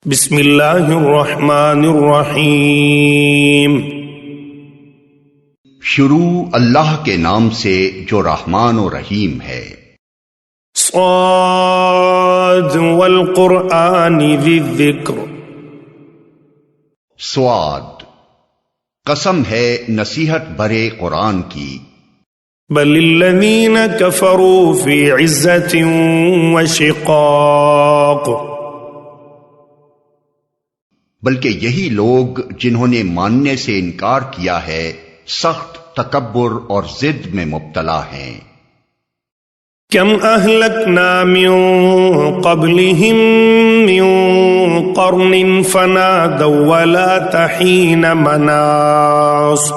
بسم اللہ الرحمن الرحیم۔ شروع اللہ کے نام سے جو رحمان و رحیم ہے۔ صاد والقرآن ذی الذکر۔ صاد، قسم ہے نصیحت بھرے قرآن کی۔ بل الذین کفروا فی عزت وشقاق۔ بلکہ یہی لوگ جنہوں نے ماننے سے انکار کیا ہے سخت تکبر اور ضد میں مبتلا ہیں۔ کم اہلکنا من قبلہم من قرن فنادوا ولا تحین مناص۔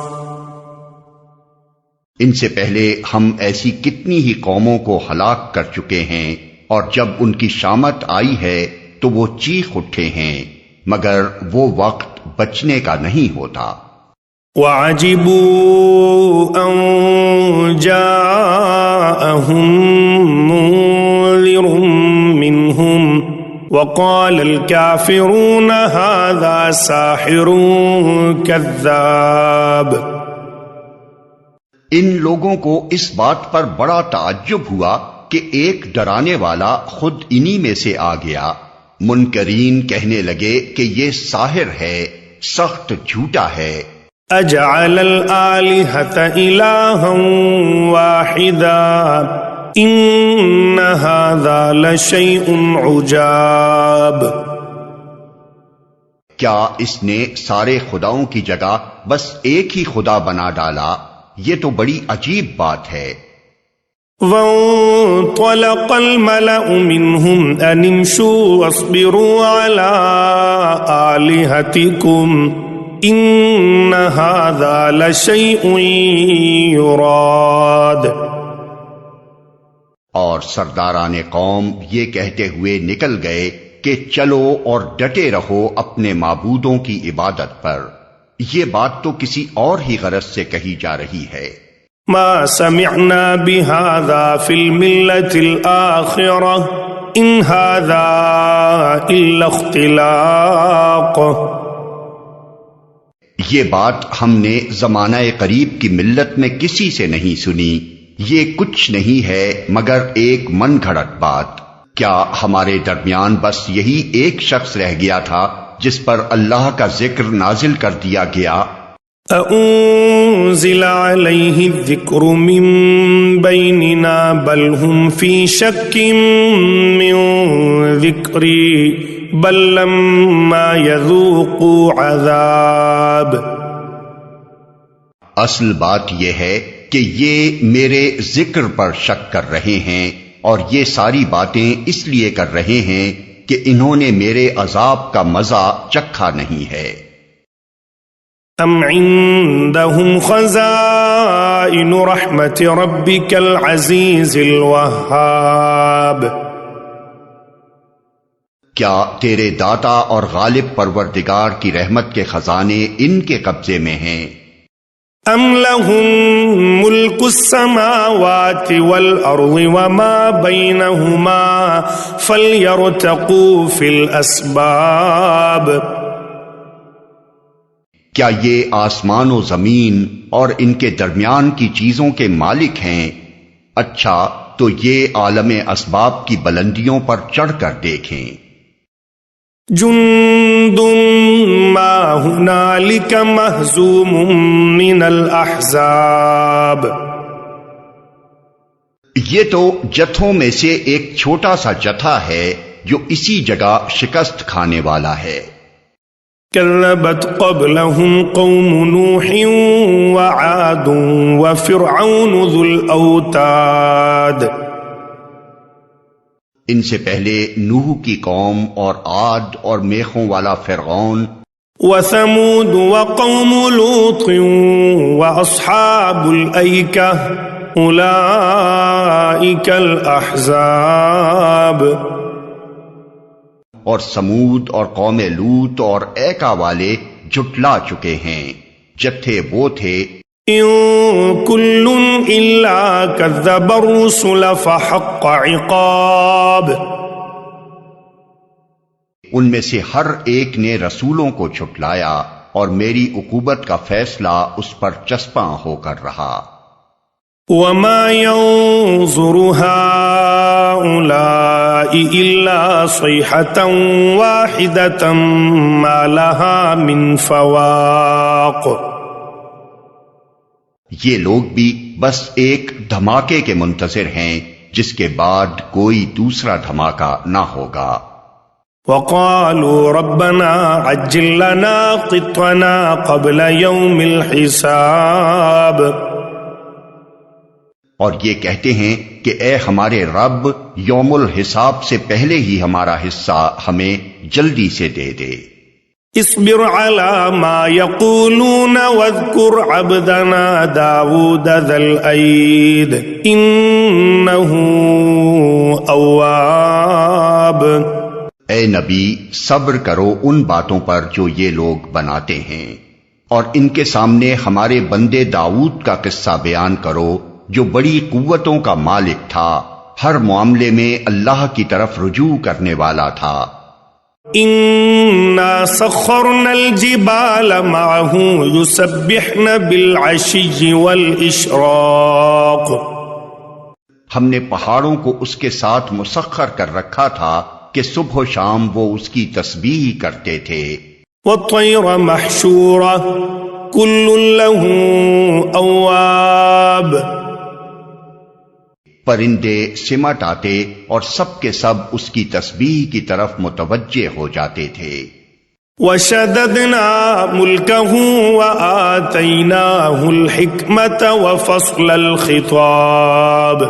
ان سے پہلے ہم ایسی کتنی ہی قوموں کو ہلاک کر چکے ہیں، اور جب ان کی شامت آئی ہے تو وہ چیخ اٹھے ہیں، مگر وہ وقت بچنے کا نہیں ہوتا۔ وَعَجِبُوا أَن جَاءَهُم مُنذِرٌ مِّنْهُمْ وَقَالَ الْكَافِرُونَ هَذَا سَاحِرٌ كَذَّابٌ۔ ان لوگوں کو اس بات پر بڑا تعجب ہوا کہ ایک ڈرانے والا خود انہی میں سے آ گیا۔ منکرین کہنے لگے کہ یہ ساحر ہے، سخت جھوٹا ہے۔ اجعل الآلہۃ الہا واحدا ان ھذا لشیء عجاب۔ کیا اس نے سارے خداؤں کی جگہ بس ایک ہی خدا بنا ڈالا؟ یہ تو بڑی عجیب بات ہے۔ وانطلق الملأ منهم أن امشوا واصبروا على آلهتكم إن هذا لشيء يراد۔ اور سرداران قوم یہ کہتے ہوئے نکل گئے کہ چلو اور ڈٹے رہو اپنے معبودوں کی عبادت پر، یہ بات تو کسی اور ہی غرض سے کہی جا رہی ہے۔ ما سمعنا بهذا في الملة الآخرة إن هذا إلا اختلاق۔ یہ بات ہم نے زمانہ قریب کی ملت میں کسی سے نہیں سنی، یہ کچھ نہیں ہے مگر ایک من گھڑت بات۔ کیا ہمارے درمیان بس یہی ایک شخص رہ گیا تھا جس پر اللہ کا ذکر نازل کر دیا گیا؟ أَأُنزِلَ عَلَيْهِ الذِّكْرُ مِن بَيْنِنَا بَلْ هُمْ فِي شَكٍّ مِّن ذِكْرِي بَل لَّمَّا يَذُوقُوا عَذَابِ۔ اصل بات یہ ہے کہ یہ میرے ذکر پر شک کر رہے ہیں، اور یہ ساری باتیں اس لیے کر رہے ہیں کہ انہوں نے میرے عذاب کا مزہ چکھا نہیں ہے۔ ام عندهم خزائن رحمت ربک العزیز الوہاب۔ کیا تیرے داتا اور غالب پروردگار کی رحمت کے خزانے ان کے قبضے میں ہیں؟ ام لهم ملک السماوات والارض وما بینہما فلیرتقوا فی الاسباب۔ کیا یہ آسمان و زمین اور ان کے درمیان کی چیزوں کے مالک ہیں؟ اچھا تو یہ عالم اسباب کی بلندیوں پر چڑھ کر دیکھیں۔ جند ما ہنالک مہزوم من الاحزاب۔ یہ تو جتھوں میں سے ایک چھوٹا سا جتھا ہے جو اسی جگہ شکست کھانے والا ہے۔ كذبت قبلهم قوم نوح وعاد وفرعون ذو الأوتاد۔ ان سے پہلے نوح کی قوم اور عاد اور میخوں والا فرعون، وثمود وقوم لوط واصحاب الأيكة اولئك الاحزاب۔ اور سمود اور قوم لوط اور ایکا والے جھٹلا چکے ہیں، جتھے وہ تھے۔ ان کل الا کذب الرسل فحق عقاب۔ ان میں سے ہر ایک نے رسولوں کو جھٹلایا اور میری عقوبت کا فیصلہ اس پر چسپاں ہو کر رہا۔ وما ينظر هؤلاء إلا صيحة واحدة ما لها من فواق۔ یہ لوگ بھی بس ایک دھماکے کے منتظر ہیں جس کے بعد کوئی دوسرا دھماکہ نہ ہوگا۔ وقالوا ربنا عجل لنا قطنا قبل يوم الحساب۔ اور یہ کہتے ہیں کہ اے ہمارے رب، یوم الحساب سے پہلے ہی ہمارا حصہ ہمیں جلدی سے دے دے۔ اصبر على ما يقولون واذكر عبدنا داود ذا الأيد إنه أواب۔ اے نبی، صبر کرو ان باتوں پر جو یہ لوگ بناتے ہیں، اور ان کے سامنے ہمارے بندے داؤد کا قصہ بیان کرو جو بڑی قوتوں کا مالک تھا، ہر معاملے میں اللہ کی طرف رجوع کرنے والا تھا۔ إنا سخرنا الجبال معه يسبحن بالعشي والإشراق۔ ہم نے پہاڑوں کو اس کے ساتھ مسخر کر رکھا تھا کہ صبح و شام وہ اس کی تسبیح کرتے تھے۔ والطير محشورة كل له أواب۔ پرندے سمٹ آتے اور سب کے سب اس کی تسبیح کی طرف متوجہ ہو جاتے تھے۔ وشددنا ملكه وآتيناه الحكمة وفصل الخطاب۔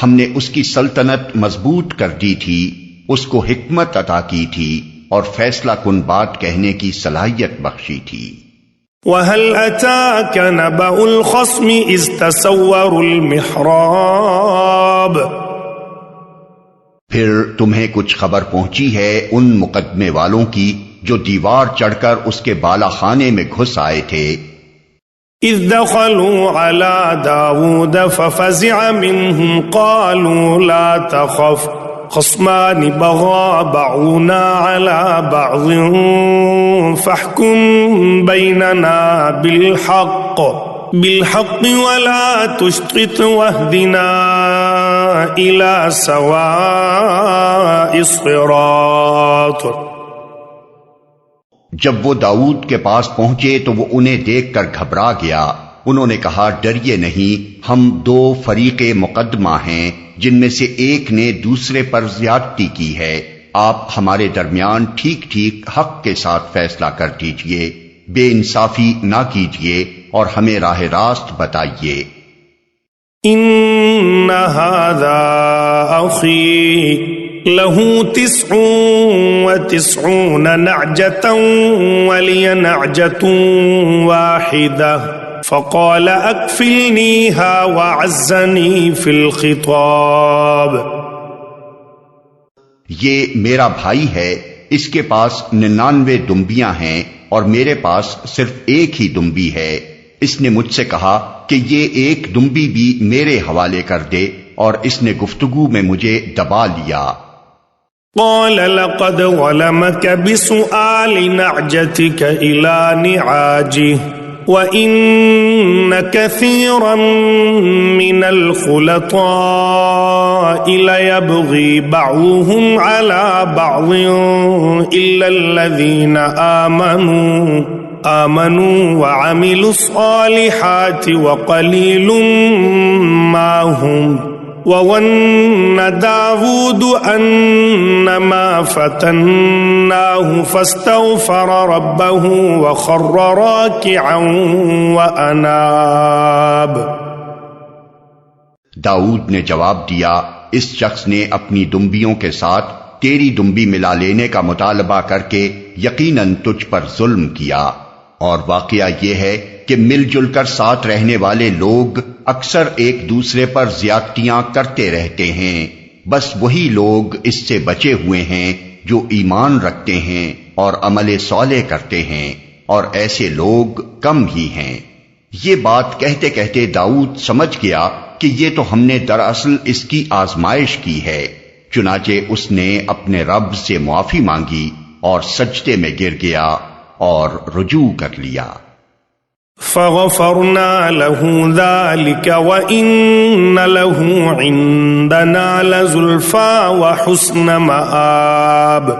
ہم نے اس کی سلطنت مضبوط کر دی تھی، اس کو حکمت عطا کی تھی اور فیصلہ کن بات کہنے کی صلاحیت بخشی تھی۔ وَهَلْ أَتَاكَ نَبَأُ الْخَصْمِ إِذْ تَسَوَّرُوا الْمِحْرَابَ۔ پھر تمہیں کچھ خبر پہنچی ہے ان مقدمے والوں کی جو دیوار چڑھ کر اس کے بالا خانے میں گھس آئے تھے۔ إِذْ دَخَلُوا عَلَى دَاوُودَ فَفَزِعَ مِنْهُمْ قَالُوا لَا تَخَفْ خصمان بغى بعضنا على بعض فاحكم بيننا بالحق ولا تشطط واهدنا إلى سواء الصراط۔ جب وہ داؤد کے پاس پہنچے تو وہ انہیں دیکھ کر گھبرا گیا۔ انہوں نے کہا، ڈریے نہیں، ہم دو فریق مقدمہ ہیں جن میں سے ایک نے دوسرے پر زیادتی کی ہے، آپ ہمارے درمیان ٹھیک ٹھیک حق کے ساتھ فیصلہ کر دیجئے، بے انصافی نہ کیجئے اور ہمیں راہ راست بتائیے۔ ان هذا اخی له 99 نعجة ولي نعجة واحدة فقال اکفلنیها وعزنی فی الخطاب۔ یہ میرا بھائی ہے، اس کے پاس 99 دمبیاں ہیں اور میرے پاس صرف ایک ہی دمبی ہے۔ اس نے مجھ سے کہا کہ یہ ایک دمبی بھی میرے حوالے کر دے، اور اس نے گفتگو میں مجھے دبا لیا۔ قال لقد ظلمك بسؤال نعجتك إلى نعاجه وَإِنَّ كَثِيرًا مِّنَ الْخُلَطَاءِ لَيَبْغِي بَعْضُهُمْ عَلَى بَعْضٍ إِلَّا الَّذِينَ آمَنُوا وَعَمِلُوا الصَّالِحَاتِ وَقَلِيلٌ مَّا هُمْ وَظَنَّ دَاوُودُ أَنَّمَا فَتَنَّاهُ فَاسْتَغْفَرَ رَبَّهُ وَخَرَّ رَاكِعًا وَأَنَابَ۔ داؤد نے جواب دیا، اس شخص نے اپنی دمبیوں کے ساتھ تیری دمبی ملا لینے کا مطالبہ کر کے یقیناً تجھ پر ظلم کیا، اور واقعہ یہ ہے کہ مل جل کر ساتھ رہنے والے لوگ اکثر ایک دوسرے پر زیادتیاں کرتے رہتے ہیں، بس وہی لوگ اس سے بچے ہوئے ہیں جو ایمان رکھتے ہیں اور عمل صالح کرتے ہیں، اور ایسے لوگ کم ہی ہیں۔ یہ بات کہتے کہتے داؤد سمجھ گیا کہ یہ تو ہم نے دراصل اس کی آزمائش کی ہے، چنانچہ اس نے اپنے رب سے معافی مانگی اور سجدے میں گر گیا اور رجوع کر لیا۔ فغفرنا له ذلك وإن له عندنا لزلفى وحسن مآب۔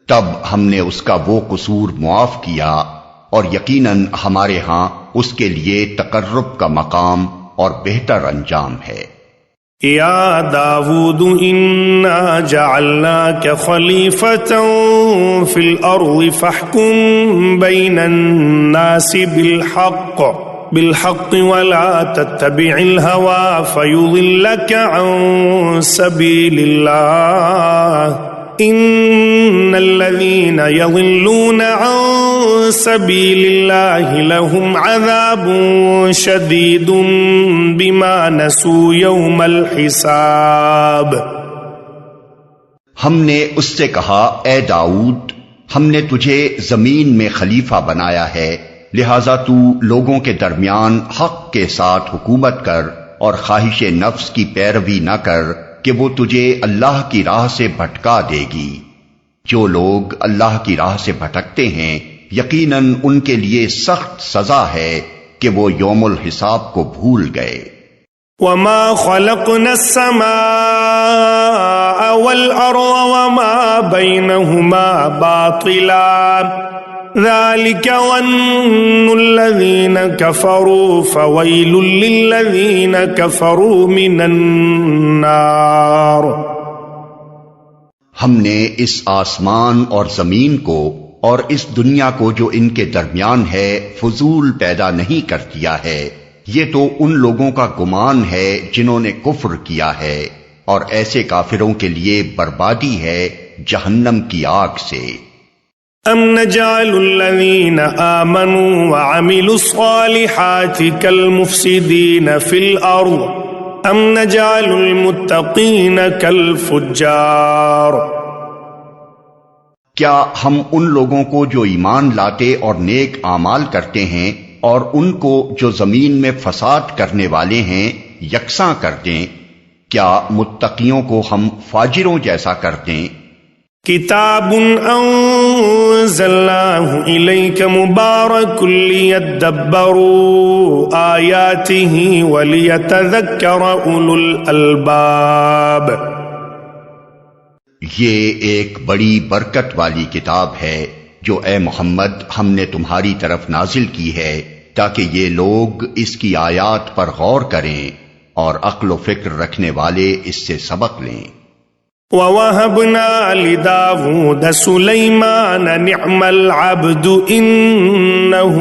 تب ہم نے اس کا وہ قصور معاف کیا اور یقیناً ہمارے ہاں اس کے لیے تقرب کا مقام اور بہتر انجام ہے۔ یا داود انا جعلناك خلیفة فی الارض فاحکم بین الناس بالحق ولا تتبع الهوى فيضلك عن سبيل الله ان الذين يضلون عن سبيل الله لهم عذاب شديد بما نسوا يوم الحساب۔ ہم نے اس سے کہا، اے داؤد، ہم نے تجھے زمین میں خلیفہ بنایا ہے، لہذا تو لوگوں کے درمیان حق کے ساتھ حکومت کر اور خواہش نفس کی پیروی نہ کر کہ وہ تجھے اللہ کی راہ سے بھٹکا دے گی۔ جو لوگ اللہ کی راہ سے بھٹکتے ہیں یقیناً ان کے لیے سخت سزا ہے کہ وہ یوم الحساب کو بھول گئے۔ وما خلقنا السماء والأرض وما بينهما باطلا ذلك ظن الذين كفروا فويل للذين كفروا من النار۔ ہم نے اس آسمان اور زمین کو اور اس دنیا کو جو ان کے درمیان ہے فضول پیدا نہیں کر دیا ہے، یہ تو ان لوگوں کا گمان ہے جنہوں نے کفر کیا ہے، اور ایسے کافروں کے لیے بربادی ہے جہنم کی آگ سے۔ ام نجعل الذین آمنوا وعملوا الصالحات کالمفسدین فی الارض ام نجعل المتقین کالفجار۔ کیا ہم ان لوگوں کو جو ایمان لاتے اور نیک اعمال کرتے ہیں اور ان کو جو زمین میں فساد کرنے والے ہیں یکساں کر دیں؟ کیا متقیوں کو ہم فاجروں جیسا کر دیں؟ کتاب انزلناہ الیک مبارک لیدبروا آیاتہ ولیتذکر اولو الالباب۔ یہ ایک بڑی برکت والی کتاب ہے جو اے محمد ہم نے تمہاری طرف نازل کی ہے تاکہ یہ لوگ اس کی آیات پر غور کریں اور عقل و فکر رکھنے والے اس سے سبق لیں۔ وَوَهَبْنَا لِدَاوُودَ سُلَيْمَانَ نِعْمَ الْعَبْدُ إِنَّهُ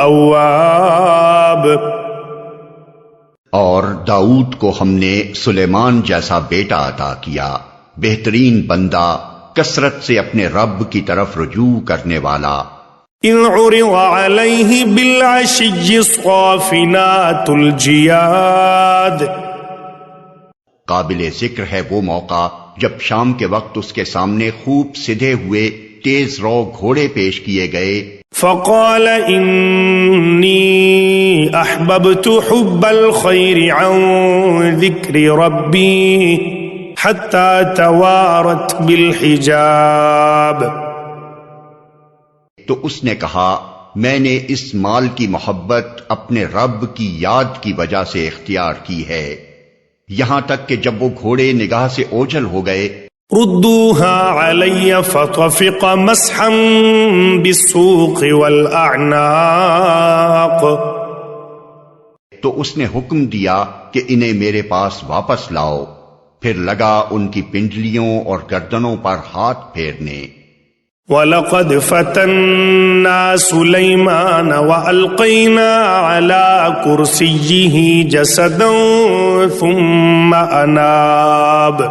أَوَّابٌ۔ اور داؤد کو ہم نے سلیمان جیسا بیٹا عطا کیا، بہترین بندہ، کثرت سے اپنے رب کی طرف رجوع کرنے والا۔ اِذْ عُرِضَ عَلَيْهِ بِالْعَشِيِّ الصَّافِنَاتُ الْجِيَادُ۔ قابل ذکر ہے وہ موقع جب شام کے وقت اس کے سامنے خوب سدھے ہوئے تیز رو گھوڑے پیش کیے گئے۔ فقال انی احببت حب الخیر عن ذکر ربی حتی توارت بالحجاب۔ تو اس نے کہا، میں نے اس مال کی محبت اپنے رب کی یاد کی وجہ سے اختیار کی ہے، یہاں تک کہ جب وہ گھوڑے نگاہ سے اوجھل ہو گئے، ردوها علی فطفق مسحا بالسوق والاعناق۔ تو اس نے حکم دیا کہ انہیں میرے پاس واپس لاؤ، پھر لگا ان کی پنڈلیوں اور گردنوں پر ہاتھ پھیرنے۔ وَلَقَدْ فَتَنَّا سُلَيْمَانَ وَأَلْقَيْنَا عَلَى كُرْسِيِّهِ جَسَدًا ثُمَّ أَنَابَ۔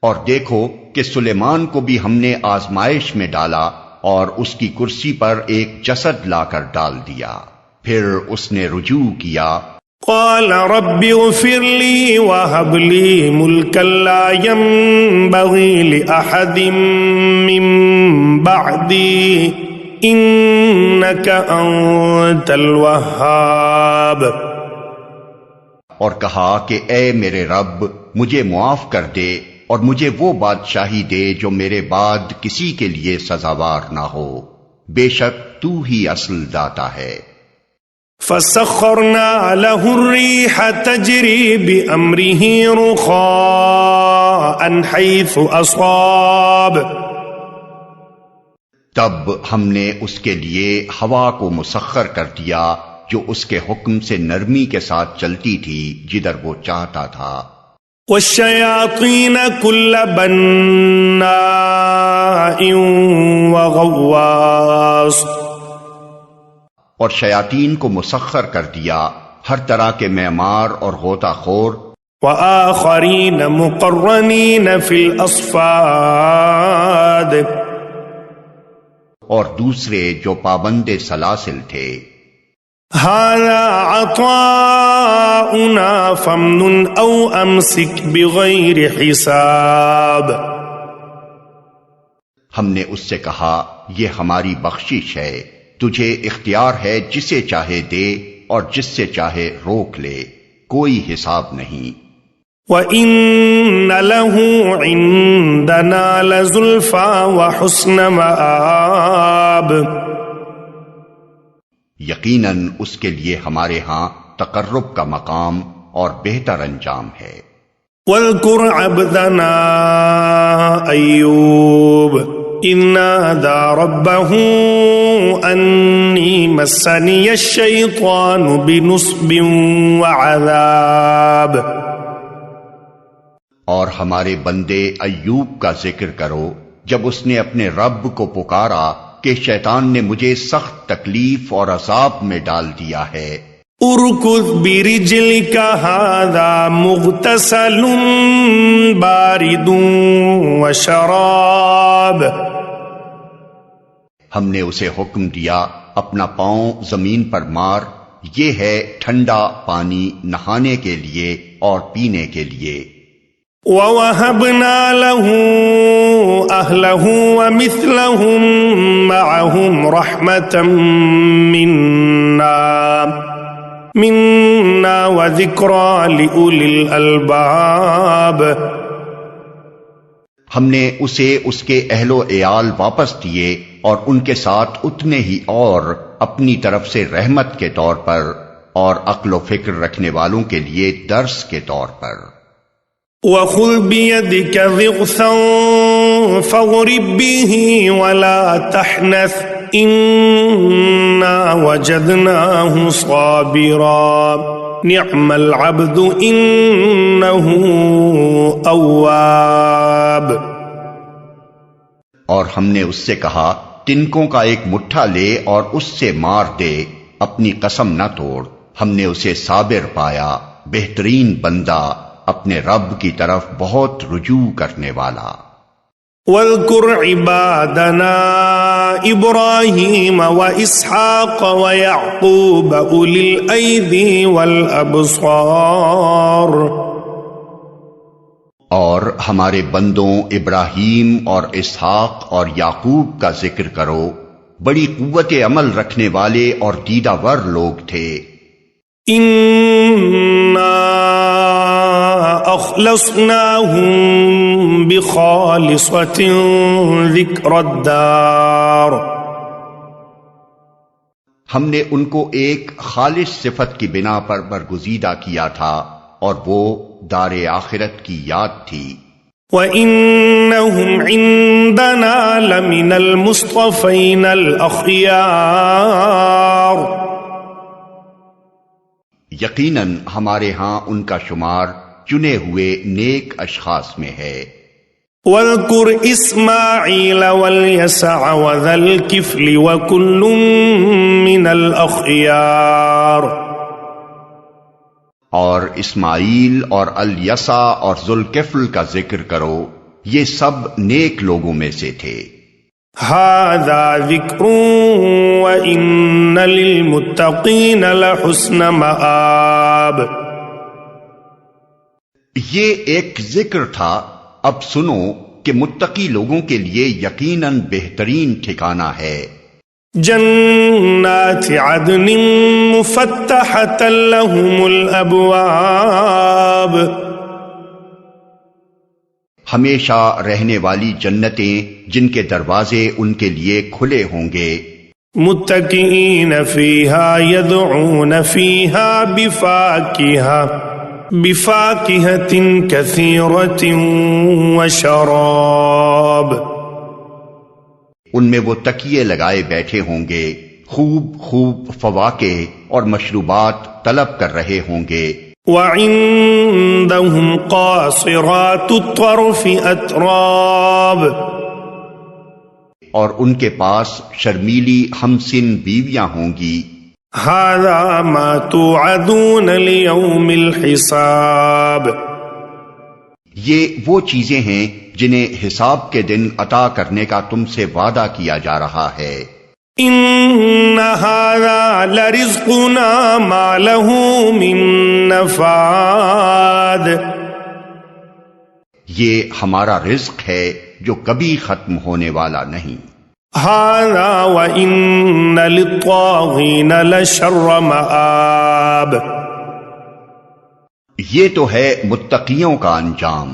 اور دیکھو کہ سلیمان کو بھی ہم نے آزمائش میں ڈالا اور اس کی کرسی پر ایک جسد لا کر ڈال دیا، پھر اس نے رجوع کیا۔ قال رب اغفر لي وهب لي ملكا لا ينبغي لأحد من بعدي إنك أنت الوهاب۔ اور کہا کہ اے میرے رب مجھے معاف کر دے اور مجھے وہ بادشاہی دے جو میرے بعد کسی کے لیے سزاوار نہ ہو، بے شک تو ہی اصل داتا ہے۔ فسخرنا له الريح تجري بأمره رخاء حيث أصاب، تب ہم نے اس کے لیے ہوا کو مسخر کر دیا جو اس کے حکم سے نرمی کے ساتھ چلتی تھی جدھر وہ چاہتا تھا۔ والشياطين كل بناء وغواص، اور شیاطین کو مسخر کر دیا ہر طرح کے معمار اور غوطہ خور، وآخرين مقرنين في الأصفاد، اور دوسرے جو پابند سلاسل تھے۔ هذا عطاؤنا فامنن أو أمسك بغير حساب، ہم نے اس سے کہا یہ ہماری بخشش ہے، تجھے اختیار ہے جسے چاہے دے اور جس سے چاہے روک لے، کوئی حساب نہیں۔ وَإِنَّ لَهُ عِندَنَا لَزُلْفَى وَحُسْنَ مَآبٍ، یقیناً اس کے لیے ہمارے ہاں تقرب کا مقام اور بہتر انجام ہے۔ وَاذْكُرْ عَبْدَنَا أَيُّوبَ إِذْ نَادَى رَبَّهُ أَنِّي مَسَّنِيَ الشَّيْطَانُ بِنُصْبٍ وَعَذَابٍ، اور ہمارے بندے ایوب کا ذکر کرو جب اس نے اپنے رب کو پکارا کہ شیطان نے مجھے سخت تکلیف اور عذاب میں ڈال دیا ہے۔ ارکض برجلک هذا مغتسل بارد وشراب، ہم نے اسے حکم دیا اپنا پاؤں زمین پر مار، یہ ہے ٹھنڈا پانی نہانے کے لیے اور پینے کے لیے۔ وَوَهَبْنَا لَهُ أَهْلَهُ وَمِثْلَهُمْ مَعَهُمْ رَحْمَةً مِنَّا وَذِكْرَى لِأُولِي الْأَلْبَابِ، ہم نے اسے اس کے اہل و عیال واپس دیے اور ان کے ساتھ اتنے ہی اور اپنی طرف سے رحمت کے طور پر اور عقل و فکر رکھنے والوں کے لیے درس کے طور پر۔ وَخُذْ بِيَدِكَ ضِغْثًا فَاضْرِب بِّهِ وَلَا تَحْنَثْ إِنَّا وَجَدْنَاهُ صَابِرًا نِعْمَ الْعَبْدُ إِنَّهُ أَوَّابٌ، اور ہم نے اس سے کہا تنکوں کا ایک مٹھا لے اور اس سے مار دے، اپنی قسم نہ توڑ، ہم نے اسے صابر پایا، بہترین بندہ، اپنے رب کی طرف بہت رجوع کرنے والا۔ وَاذْكُرْ عِبَادَنَا إِبْرَاهِيمَ وَإِسْحَاقَ وَيَعْقُوبَ أُولِي الْأَيْدِي وَالْأَبْصَارِ، اور ہمارے بندوں ابراہیم اور اسحاق اور یعقوب کا ذکر کرو، بڑی قوت عمل رکھنے والے اور دیدہ ور لوگ تھے۔ إِنَّا أَخْلَصْنَاهُمْ بِخَالِصَةٍ ذِكْرَى الدَّارِ، ہم نے ان کو ایک خالص صفت کی بنا پر برگزیدہ کیا تھا اور وہ دار آخرت کی یاد تھی۔ وَإِنَّهُمْ عِندَنَا لَمِنَ الْمُصْطَفَيْنَ الْأَخْيَارِ، یقیناً ہمارے ہاں ان کا شمار چنے ہوئے نیک اشخاص میں ہے۔ وَاذْكُرْ إِسْمَاعِيلَ وَالْيَسَعَ وَذَا الْكِفْلِ وَكُلٌّ مِّنَ الْأَخْيَارِ، اور اسماعیل اور الیسع اور ذوالکفل کا ذکر کرو، یہ سب نیک لوگوں میں سے تھے۔ هَذَا ذِكْرٌ وَإِنَّ لِلْمُتَّقِينَ لَحُسْنَ مَآبٍ، یہ ایک ذکر تھا، اب سنو کہ متقی لوگوں کے لیے یقیناً بہترین ٹھکانہ ہے۔ جنات عدن مفتحة لهم الابواب، ہمیشہ رہنے والی جنتیں جن کے دروازے ان کے لیے کھلے ہوں گے، متکئین فیہا یدعون فیہا بفاکہۃ کثیرۃ وشراب، ان میں وہ تکیے لگائے بیٹھے ہوں گے، خوب خوب فواکہ اور مشروبات طلب کر رہے ہوں گے، وعندهم قاصرات الطرف اتراب، اور ان کے پاس شرمیلی ہمسن بیویاں ہوں گی، هذا ما توعدون لیوم الحساب، یہ وہ چیزیں ہیں جنہیں حساب کے دن عطا کرنے کا تم سے وعدہ کیا جا رہا ہے، ان هذا لرزقنا ما له من نفاد، یہ ہمارا رزق ہے جو کبھی ختم ہونے والا نہیں، هذا وان للطاغین لشر مآب، یہ تو ہے متقیوں کا انجام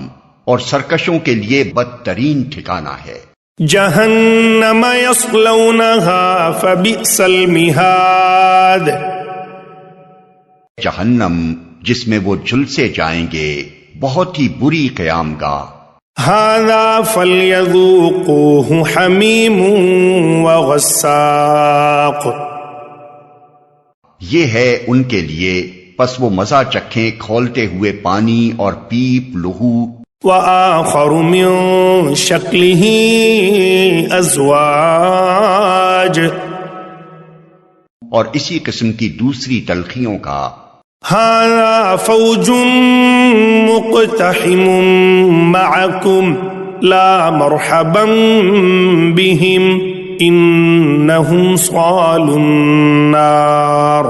اور سرکشوں کے لیے بدترین ٹھکانہ ہے، جہنم یصلونها فبئس المہاد، جہنم جس میں وہ جھلسے جائیں گے بہت ہی بری قیام گاہ، هذا فلیذوقوه حمیم وغساق، یہ ہے ان کے لیے، پس وہ مزہ چکھیں کھولتے ہوئے پانی اور پیپ لہو، وآخر من شکلہ ازواج، اور اسی قسم کی دوسری تلخیوں کا، هذا فوج مقتحم معکم لا مرحبا بهم انہم صالوا النار،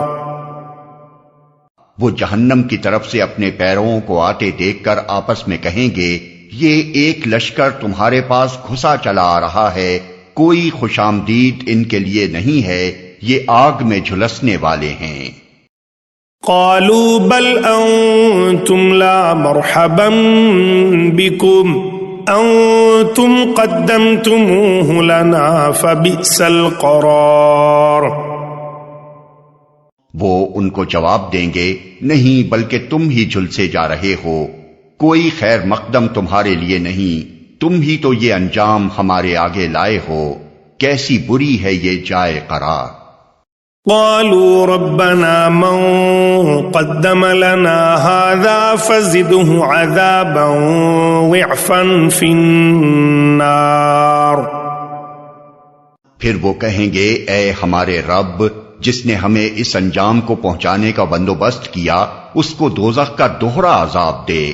وہ جہنم کی طرف سے اپنے پیروں کو آتے دیکھ کر آپس میں کہیں گے، یہ ایک لشکر تمہارے پاس گھسا چلا آ رہا ہے، کوئی خوش آمدید ان کے لیے نہیں ہے، یہ آگ میں جھلسنے والے ہیں، قالوا بل انتم لا مرحبا بكم انتم قدمتموه لنا فبئس القرار، وہ ان کو جواب دیں گے، نہیں بلکہ تم ہی جھلسے جا رہے ہو، کوئی خیر مقدم تمہارے لیے نہیں، تم ہی تو یہ انجام ہمارے آگے لائے ہو، کیسی بری ہے یہ جائے قرار، قالوا ربنا من قدم لنا هذا فزده عذابا ضعفا في النار، پھر وہ کہیں گے، اے ہمارے رب، جس نے ہمیں اس انجام کو پہنچانے کا بندوبست کیا، اس کو دوزخ کا دوہرا عذاب دے،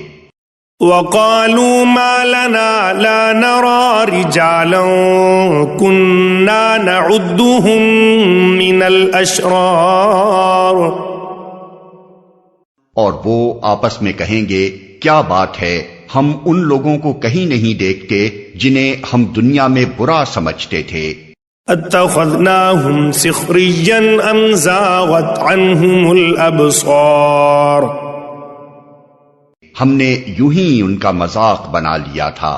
وقالوا ما لنا لا نرى رجالا كنا نعدهم من الاشرار، اور وہ آپس میں کہیں گے، کیا بات ہے، ہم ان لوگوں کو کہیں نہیں دیکھتے جنہیں ہم دنیا میں برا سمجھتے تھے، اتخذناهم سخريا ام زاغت عنهم الابصار، ہم نے یوں ہی ان کا مذاق بنا لیا تھا،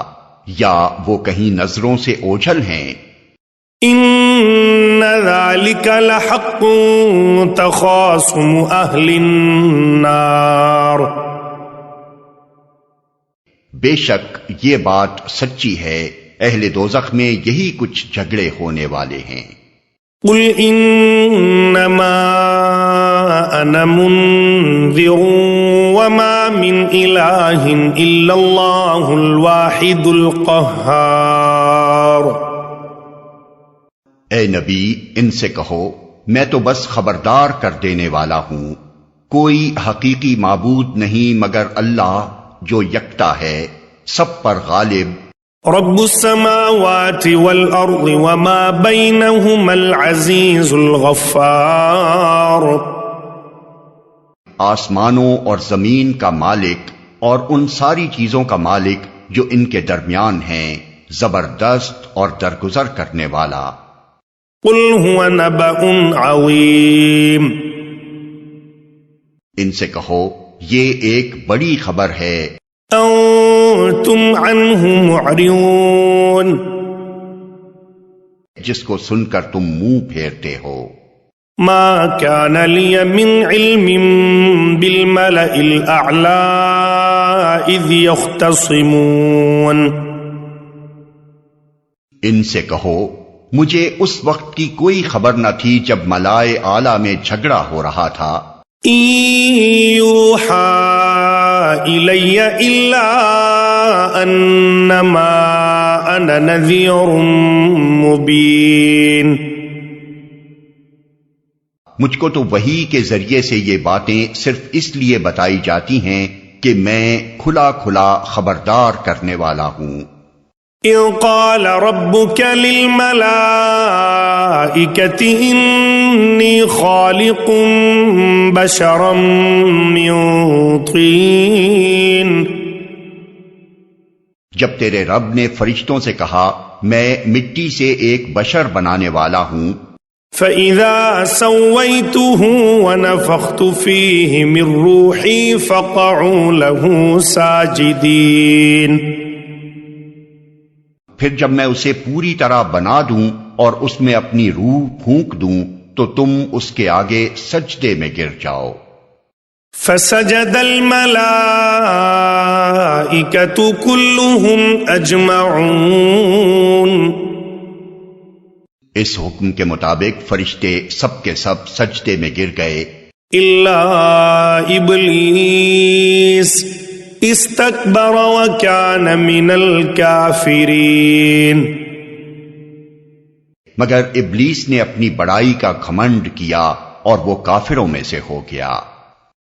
یا وہ کہیں نظروں سے اوجھل ہیں، ان ذلك لحق تخاصم اہل النار، بے شک یہ بات سچی ہے، اہل دوزخ میں یہی کچھ جھگڑے ہونے والے ہیں، قل انما انا منذر وما من الہ الا اللہ الواحد القہار، اے نبی ان سے کہو، میں تو بس خبردار کر دینے والا ہوں، کوئی حقیقی معبود نہیں مگر اللہ جو یکتا ہے، سب پر غالب، رب السماوات والارض وما بینہما العزیز الغفار، آسمانوں اور زمین کا مالک اور ان ساری چیزوں کا مالک جو ان کے درمیان ہیں، زبردست اور درگزر کرنے والا، قل هو نبأ عظیم، ان سے کہو یہ ایک بڑی خبر ہے، انتم عنہ معرضون، جس کو سن کر تم منہ پھیرتے ہو۔ ما كان لي من علم بالملأ الأعلى إذ يختصمون، ان سے کہو مجھے اس وقت کی کوئی خبر نہ تھی جب ملائے اعلیٰ میں جھگڑا ہو رہا تھا۔ إن يوحى إلي إلا أنما أنا نذير مبين، مجھ کو تو وحی کے ذریعے سے یہ باتیں صرف اس لیے بتائی جاتی ہیں کہ میں کھلا کھلا خبردار کرنے والا ہوں۔ إذ قال ربك للملائكة إني خالق بشرا من طين، جب تیرے رب نے فرشتوں سے کہا میں مٹی سے ایک بشر بنانے والا ہوں، فَإِذَا سَوَّيْتُهُ وَنَفَخْتُ فِيهِ مِن رُّوحِي فَقَعُوا لَهُ سَاجِدِينَ، پھر جب میں اسے پوری طرح بنا دوں اور اس میں اپنی روح پھونک دوں تو تم اس کے آگے سجدے میں گر جاؤ۔ فَسَجَدَ الْمَلَائِكَةُ كُلُّهُمْ أَجْمَعُونَ، اس حکم کے مطابق فرشتے سب کے سب سجدے میں گر گئے، إِلَّا إِبْلِيسَ استكبر وكان من الكافرين، مگر ابلیس نے اپنی بڑائی کا گھمنڈ کیا اور وہ کافروں میں سے ہو گیا۔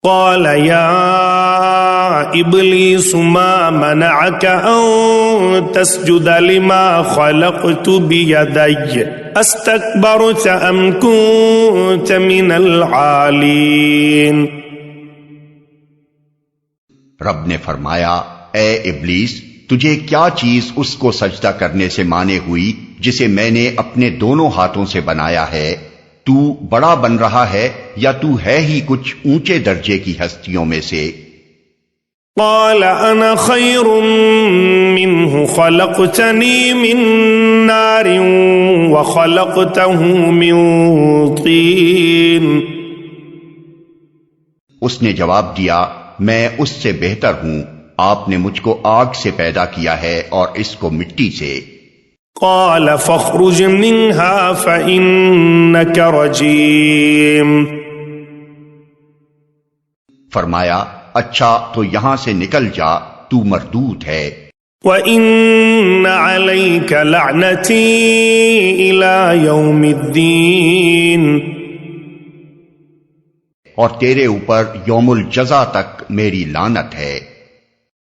قال يا إبليس ما منعك أن تسجد لما خلقت بيدي استكبرت أم كنت من العالين، رب نے فرمایا اے ابلیس تجھے کیا چیز اس کو سجدہ کرنے سے مانے ہوئی جسے میں نے اپنے دونوں ہاتھوں سے بنایا ہے؟ تو بڑا بن رہا ہے یا تو ہے ہی کچھ اونچے درجے کی ہستیوں میں سے؟ قال انا خیر منه خلقتنی من نار وخلقته من طین، اس نے جواب دیا میں اس سے بہتر ہوں، آپ نے مجھ کو آگ سے پیدا کیا ہے اور اس کو مٹی سے۔ قال فاخرج منها فإنك رجيم، فرمایا اچھا تو یہاں سے نکل جا، تو مردود ہے۔ وَإِنَّ عَلَيْكَ لَعْنَتِي إِلَى يَوْمِ الدِّينِ، اور تیرے اوپر یوم الجزا تک میری لعنت ہے۔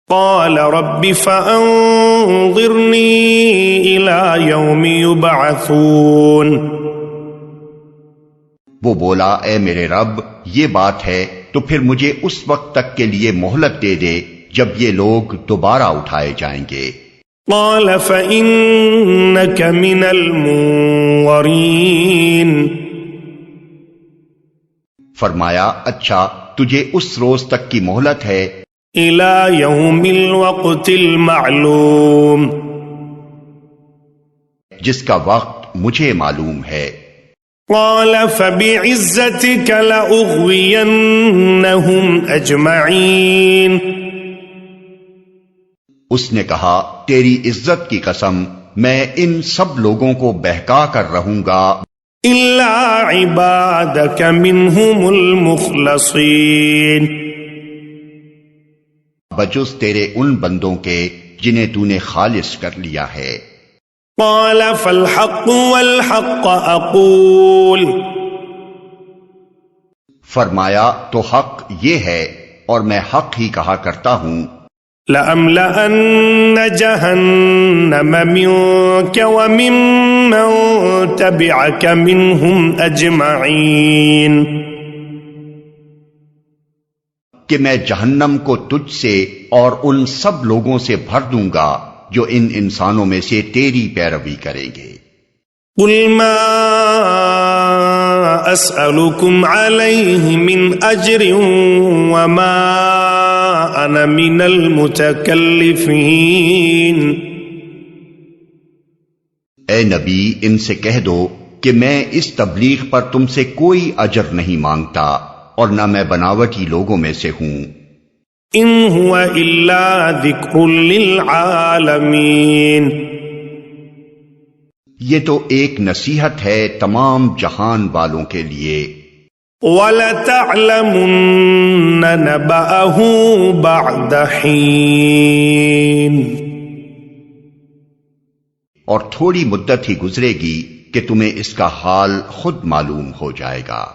قال رب فأنظرني إلى يوم يبعثون، وہ بولا اے میرے رب یہ بات ہے تو پھر مجھے اس وقت تک کے لیے مہلت دے دے جب یہ لوگ دوبارہ اٹھائے جائیں گے۔ قال فإنك من المنظرين، فرمایا اچھا تجھے اس روز تک کی مہلت ہے، إلى يوم الوقت المعلوم، جس کا وقت مجھے معلوم ہے۔ قال فبعزتك لأغوينهم أجمعين، اس نے کہا تیری عزت کی قسم میں ان سب لوگوں کو بہکا کر رہوں گا إلا عبادك منهم المخلصين، بجز تیرے ان بندوں کے جنہیں تو نے خالص کر لیا ہے۔ قال فالحق والحق أقول، فرمایا تو حق یہ ہے اور میں حق ہی کہا کرتا ہوں، لأملأن جهنم منك وممن تبعك منهم أجمعين، کہ میں جہنم کو تجھ سے اور ان سب لوگوں سے بھر دوں گا جو ان انسانوں میں سے تیری پیروی کریں گے۔ قل ما أسألكم عليه من أجر وما أنا من المتكلفين. اے نبی ان سے کہہ دو کہ میں اس تبلیغ پر تم سے کوئی اجر نہیں مانگتا اور نہ میں بناوٹی لوگوں میں سے ہوں. ان هو الا ذکر للعالمین. یہ تو ایک نصیحت ہے تمام جہان والوں کے لیے. وَلَتَعْلَمُنَّ نَبَأَهُ بَعْدَ حِينٍ. اور تھوڑی مدت ہی گزرے گی کہ تمہیں اس کا حال خود معلوم ہو جائے گا.